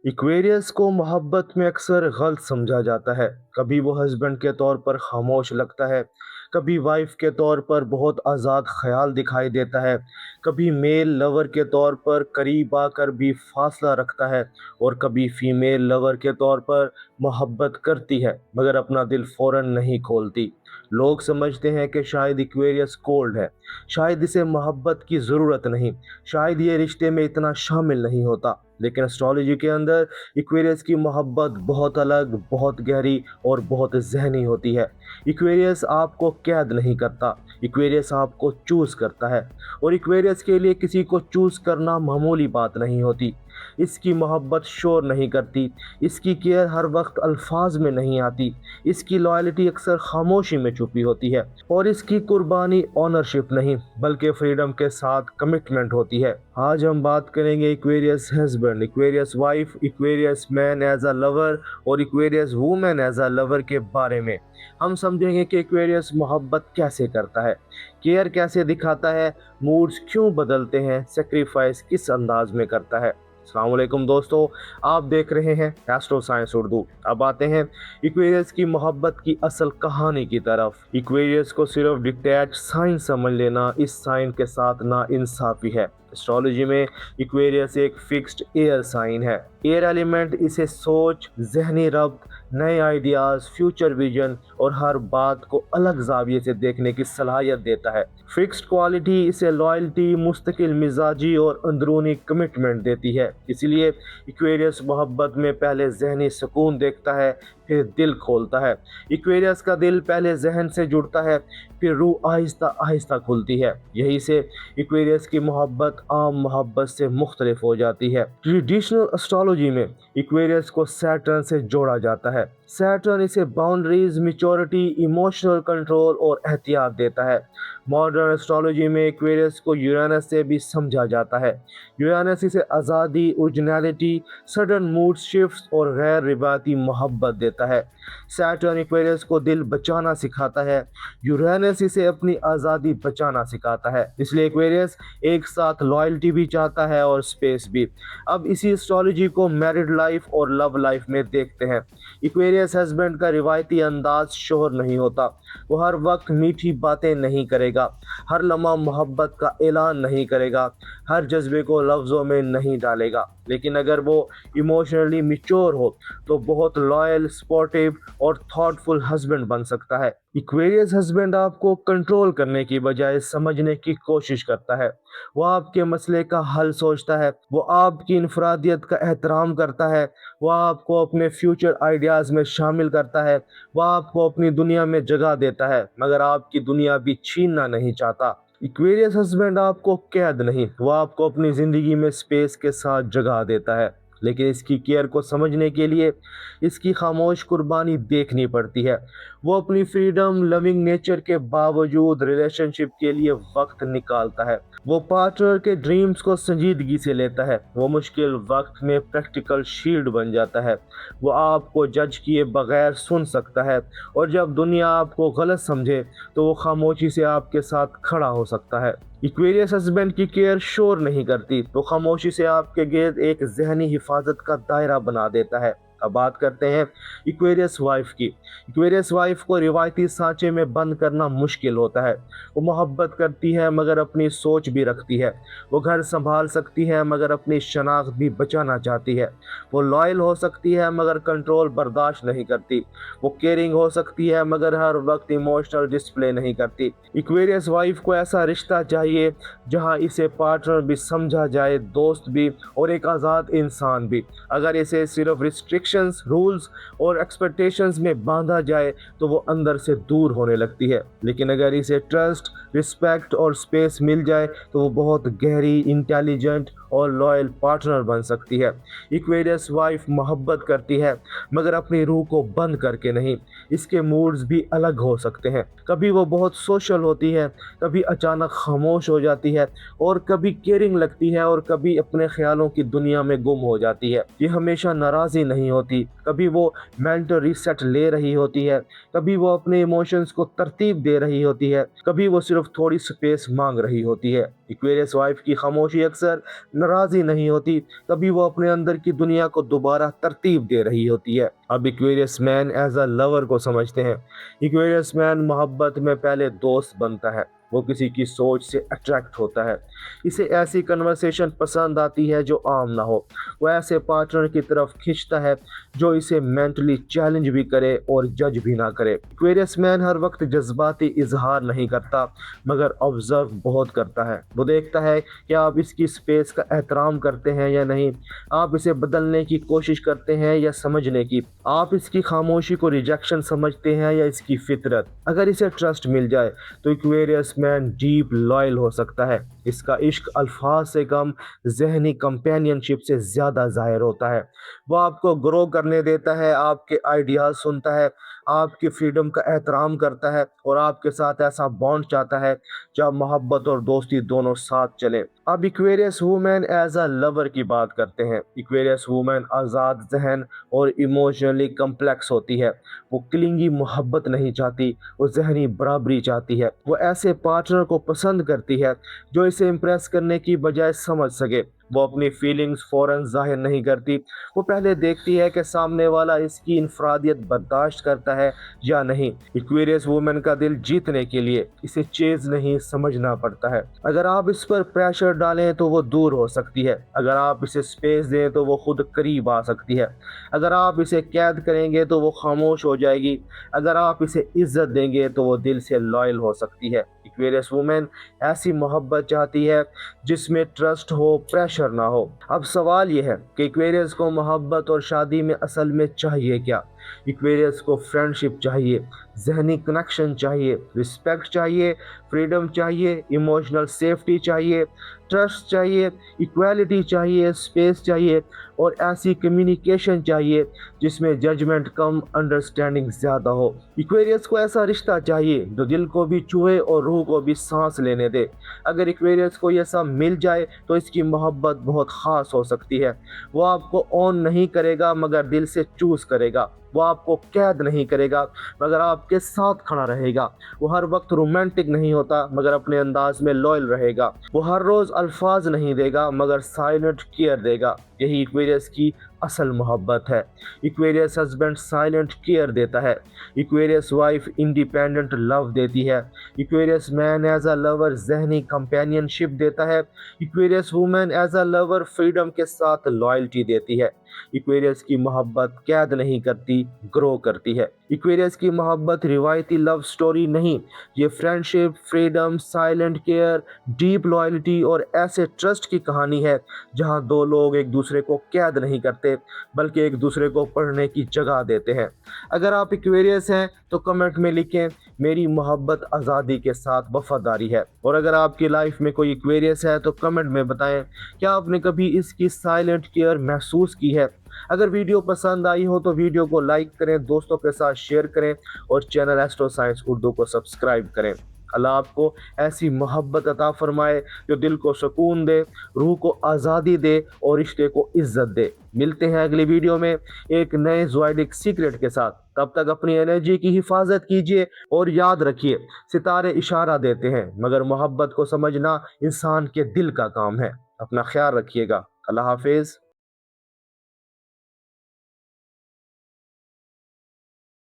Aquarius को मोहब्बत में अक्सर गलत समझा जाता है। कभी वो हस्बैंड के तौर पर खामोश लगता है, कभी वाइफ के तौर पर बहुत आज़ाद ख्याल दिखाई देता है, कभी मेल लवर के तौर पर करीब आकर भी फासला रखता है, और कभी फीमेल लवर के तौर पर मोहब्बत करती है मगर अपना दिल फ़ौरन नहीं खोलती। लोग समझते हैं कि शायद इक्वेरियस कोल्ड है, शायद इसे मोहब्बत की ज़रूरत नहीं, शायद ये रिश्ते में इतना शामिल नहीं होता। लेकिन एस्ट्रोलॉजी के अंदर इक्वेरियस की मोहब्बत बहुत अलग, बहुत गहरी और बहुत ज़हनी होती है। इक्वेरियस आपको कैद नहीं करता, इक्वेरियस आपको चूज़ करता है। और इक्वेरियस के लिए किसी को चूज़ करना मामूली बात नहीं होती। इसकी मोहब्बत शोर नहीं करती, इसकी केयर हर वक्त अल्फाज में नहीं आती, इसकी लॉयल्टी अक्सर खामोशी में छुपी होती है, और इसकी कुर्बानी ऑनरशिप नहीं बल्कि फ्रीडम के साथ कमिटमेंट होती है। आज हम बात करेंगे Aquarius husband, Aquarius wife, Aquarius man as a lover और Aquarius women as a lover के बारे में। हम समझेंगे कि इक्वेरियस मोहब्बत कैसे करता है, केयर कैसे दिखाता है, मूड्स क्यों बदलते हैं, सेक्रीफाइस किस अंदाज में करता है। अस्सलाम वालेकुम दोस्तों, आप देख रहे हैं एस्ट्रो साइंस उर्दू। अब आते हैं इक्वेरियस की मोहब्बत की असल कहानी की तरफ। इक्वेरियस को सिर्फ डिटैच साइन समझ लेना इस साइन के साथ ना इंसाफी है। एस्ट्रोलॉजी में इक्वेरियस एक फिक्स्ड एयर साइन है। एयर एलिमेंट इसे सोच, जहनी रब्त, नए आइडियाज़, फ्यूचर विजन और हर बात को अलग जाविये से देखने की सलाहियत देता है। फिक्स्ड क्वालिटी इसे लॉयल्टी, मुस्तकिल मिजाजी और अंदरूनी कमिटमेंट देती है। इसलिए इक्वेरियस मोहब्बत में पहले जहनी सुकून देखता है, फिर दिल खोलता है। इक्वेरियस का दिल पहले जहन से जुड़ता है, फिर रूह आहिस्ता आहिस्ता खुलती है। यही से इक्वेरियस की मोहब्बत आम मोहब्बत से मुख्तलिफ हो जाती है। ट्रेडिशनल एस्ट्रोलॉजी में इक्वेरियस को सैटर्न से जोड़ा जाता है। सैटर्न इसे बाउंड्रीज, मैच्योरिटी, इमोशनल कंट्रोल और एहतियात देता है। मॉडर्न एस्ट्रोलॉजी में इक्वेरियस को यूरेनस से भी समझा जाता है। यूरेनस इसे आज़ादी, ओरिजिनलिटी, सडन मूड शिफ्ट्स और गैर रिवायती मोहब्बत देता है। सैटर्न इक्वेरियस को दिल बचाना सिखाता है, यूरेनस इसे अपनी आज़ादी बचाना सिखाता है। इसलिए इक्वेरियस एक साथ लॉयल्टी भी चाहता है और स्पेस भी। अब इसी एस्ट्रोलॉजी को मैरिड लाइफ और लव लाइफ में देखते हैं। इक्वेरियस हस्बैंड का रिवायती अंदाज शोहर नहीं होता, वो हर वक्त मीठी बातें नहीं करेगा, हर लम्हा मोहब्बत का ऐलान नहीं करेगा, हर जज्बे को लफ्ज़ों में नहीं डालेगा। लेकिन अगर वो इमोशनली मैच्योर हो तो बहुत लॉयल, सपोर्टिव और थॉटफुल हस्बैंड बन सकता है। इक्वेरियस हस्बैंड आपको कंट्रोल करने की बजाय समझने की कोशिश करता है। वो आपके मसले का हल सोचता है, वो आपकी इनफरादियत का एहतराम करता है, वो आपको अपने फ्यूचर आइडियाज़ में शामिल करता है, वो आपको अपनी दुनिया में जगह देता है, मगर आपकी दुनिया भी छीनना नहीं चाहता। इक्वेरियस हस्बैंड आपको कैद नहीं, वो आपको अपनी ज़िंदगी में स्पेस के साथ जगह देता है। लेकिन इसकी केयर को समझने के लिए इसकी खामोश कुर्बानी देखनी पड़ती है। वो अपनी फ्रीडम लविंग नेचर के बावजूद रिलेशनशिप के लिए वक्त निकालता है। वो पार्टनर के ड्रीम्स को संजीदगी से लेता है। वो मुश्किल वक्त में प्रैक्टिकल शील्ड बन जाता है। वो आपको जज किए बगैर सुन सकता है, और जब दुनिया आपको गलत समझे तो वो खामोशी से आपके साथ खड़ा हो सकता है। इक्वेरियस हस्बैंड की केयर शोर नहीं करती, तो खामोशी से आपके गिर्द एक जहनी हिफाजत का दायरा बना देता है। अब बात करते हैं इक्वेरियस वाइफ की। इक्वेरियस वाइफ को रिवायती सांचे में बंद करना मुश्किल होता है। वो मोहब्बत करती है मगर अपनी सोच भी रखती है। वो घर संभाल सकती है मगर अपनी शनाख्त भी बचाना चाहती है। वो लॉयल हो सकती है मगर कंट्रोल बर्दाश्त नहीं करती। वो केयरिंग हो सकती है मगर हर वक्त इमोशनल डिस्प्ले नहीं करती। इक्वेरियस वाइफ को ऐसा रिश्ता चाहिए जहां इसे पार्टनर भी समझा जाए, दोस्त भी और एक आज़ाद इंसान भी। अगर इसे सिर्फ रिस्ट्रिक्शंस, रूल्स और एक्सपेक्टेशंस में बांधा जाए तो वो अंदर से दूर होने लगती है। लेकिन अगर इसे ट्रस्ट, रिस्पेक्ट और स्पेस मिल जाए तो वो बहुत गहरी, इंटेलिजेंट और लॉयल पार्टनर बन सकती है। इक्वेरियस वाइफ मोहब्बत करती है मगर अपनी रूह को बंद करके नहीं। इसके मूड्स भी अलग हो सकते हैं। कभी वो बहुत सोशल होती है, कभी अचानक खामोश हो जाती है, और कभी केयरिंग लगती है, और कभी अपने ख्यालों की दुनिया में गुम हो जाती है। ये हमेशा नाराज़ी नहीं होती, कभी वो मेंटल रीसेट ले रही होती है, कभी वो अपने इमोशंस को तरतीब दे रही होती है, कभी वो सिर्फ थोड़ी स्पेस मांग रही होती है। ایکویریس وائف کی خاموشی اکثر ناراضی نہیں ہوتی، کبھی وہ اپنے اندر کی دنیا کو دوبارہ ترتیب دے رہی ہوتی ہے۔ اب Aquarius man as a lover کو سمجھتے ہیں۔ ایکویریس مین محبت میں پہلے دوست بنتا ہے، وہ کسی کی سوچ سے اٹریکٹ ہوتا ہے، اسے ایسی کنورسیشن پسند آتی ہے جو عام نہ ہو، وہ ایسے پارٹنر کی طرف کھنچتا ہے جو اسے مینٹلی چیلنج بھی کرے اور جج بھی نہ کرے۔ ایکویریس مین ہر وقت جذباتی اظہار نہیں کرتا مگر آبزرو بہت کرتا ہے، وہ دیکھتا ہے کہ آپ اس کی سپیس کا احترام کرتے ہیں یا نہیں، آپ اسے بدلنے کی کوشش کرتے ہیں یا سمجھنے کی، آپ اس کی خاموشی کو ریجیکشن سمجھتے ہیں یا اس کی فطرت۔ اگر اسے ٹرسٹ مل جائے تو ایکویریس مین ڈیپ لائل ہو سکتا ہے، اس کا عشق الفاظ سے کم ذہنی کمپینین شپ سے زیادہ ظاہر ہوتا ہے، وہ آپ کو گرو کرنے دیتا ہے، آپ کے آئیڈیاز سنتا ہے، آپ کی فریڈم کا احترام کرتا ہے اور آپ کے ساتھ ایسا بانڈ چاہتا ہے جب محبت اور دوستی دونوں ساتھ چلیں۔ اب Aquarius woman as a lover کی بات کرتے ہیں۔ ایکویریس وومن آزاد ذہن اور ایموشنلی کمپلیکس ہوتی ہے، وہ کلنگی محبت نہیں چاہتی، وہ ذہنی برابری چاہتی ہے، وہ ایسے پارٹنر کو پسند کرتی ہے جو اسے امپریس کرنے کی بجائے سمجھ سکے، وہ اپنی فیلنگز فوراً ظاہر نہیں کرتی، وہ پہلے دیکھتی ہے کہ سامنے والا اس کی انفرادیت برداشت کرتا ہے یا نہیں۔ ایکویریس وومن کا دل جیتنے کے لیے اسے چیز نہیں سمجھنا پڑتا ہے، اگر آپ اس پر پریشر ڈالیں تو وہ دور ہو سکتی ہے، اگر آپ اسے سپیس دیں تو وہ خود قریب آ سکتی ہے، اگر آپ اسے قید کریں گے تو وہ خاموش ہو جائے گی، اگر آپ اسے عزت دیں گے تو وہ دل سے لائل ہو سکتی ہے۔ ایکویریس وومن ایسی محبت چاہتی ہے جس میں ٹرسٹ ہو، پریشر نہ ہو۔ اب سوال یہ ہے کہ ایکویریس کو محبت اور شادی میں اصل میں چاہیے کیا؟ ایکویریس کو فرینڈشپ چاہیے، ذہنی کنیکشن چاہیے، رسپیکٹ چاہیے، فریڈم چاہیے، ایموشنل سیفٹی چاہیے، ٹرسٹ چاہیے، ایکویلٹی چاہیے، سپیس چاہیے اور ایسی کمیونیکیشن چاہیے جس میں ججمنٹ کم، انڈرسٹینڈنگ زیادہ ہو۔ ایکویریس کو ایسا رشتہ چاہیے جو دل کو بھی چھوئے اور روح کو بھی سانس لینے دے۔ اگر ایکویریس کو یہ سب مل جائے تو اس کی محبت بہت خاص ہو سکتی ہے، وہ آپ کو اون نہیں کرے گا مگر دل سے چوز کرے گا، وہ آپ کو قید نہیں کرے گا مگر آپ کے ساتھ کھڑا رہے گا، وہ ہر وقت رومانٹک نہیں ہوتا مگر اپنے انداز میں لائل رہے گا، وہ ہر روز الفاظ نہیں دے گا مگر سائلنٹ کیئر دے گا۔ یہی ایکویریس کی اصل محبت ہے۔ ایکویریس ہسبینڈ سائلنٹ کیئر دیتا ہے، ایکویریس وائف انڈیپینڈنٹ لو دیتی ہے، Aquarius man as a lover ذہنی کمپینین شپ دیتا ہے، Aquarius woman as a lover freedom کے ساتھ لائلٹی دیتی ہے۔ ایکویریس کی محبت قید نہیں کرتی، گرو کرتی ہے۔ ایکویریس کی محبت روایتی لو سٹوری نہیں، یہ friendship, freedom, silent care, deep loyalty اور ایسے ٹرسٹ کی کہانی ہے جہاں دو لوگ ایک دوسرے کو قید نہیں کرتے بلکہ ایک دوسرے کو پڑھنے کی جگہ دیتے ہیں۔ اگر آپ ایکویریس ہیں تو کمنٹ میں لکھیں میری محبت آزادی کے ساتھ وفاداری ہے، اور اگر آپ کی لائف میں کوئی ایکویریس ہے تو کمنٹ میں بتائیں کیا آپ نے کبھی اس کی سائلنٹ کیئر محسوس کی ہے۔ اگر ویڈیو پسند آئی ہو تو ویڈیو کو لائک کریں، دوستوں کے ساتھ شیئر کریں اور چینل ایسٹرو سائنس اردو کو سبسکرائب کریں۔ اللہ آپ کو ایسی محبت عطا فرمائے جو دل کو سکون دے، روح کو آزادی دے اور رشتے کو عزت دے۔ ملتے ہیں اگلی ویڈیو میں ایک نئے زوائڈک سیکرٹ کے ساتھ، تب تک اپنی انرجی کی حفاظت کیجیے اور یاد رکھیے ستارے اشارہ دیتے ہیں مگر محبت کو سمجھنا انسان کے دل کا کام ہے۔ اپنا خیال رکھیے گا۔ اللہ حافظ۔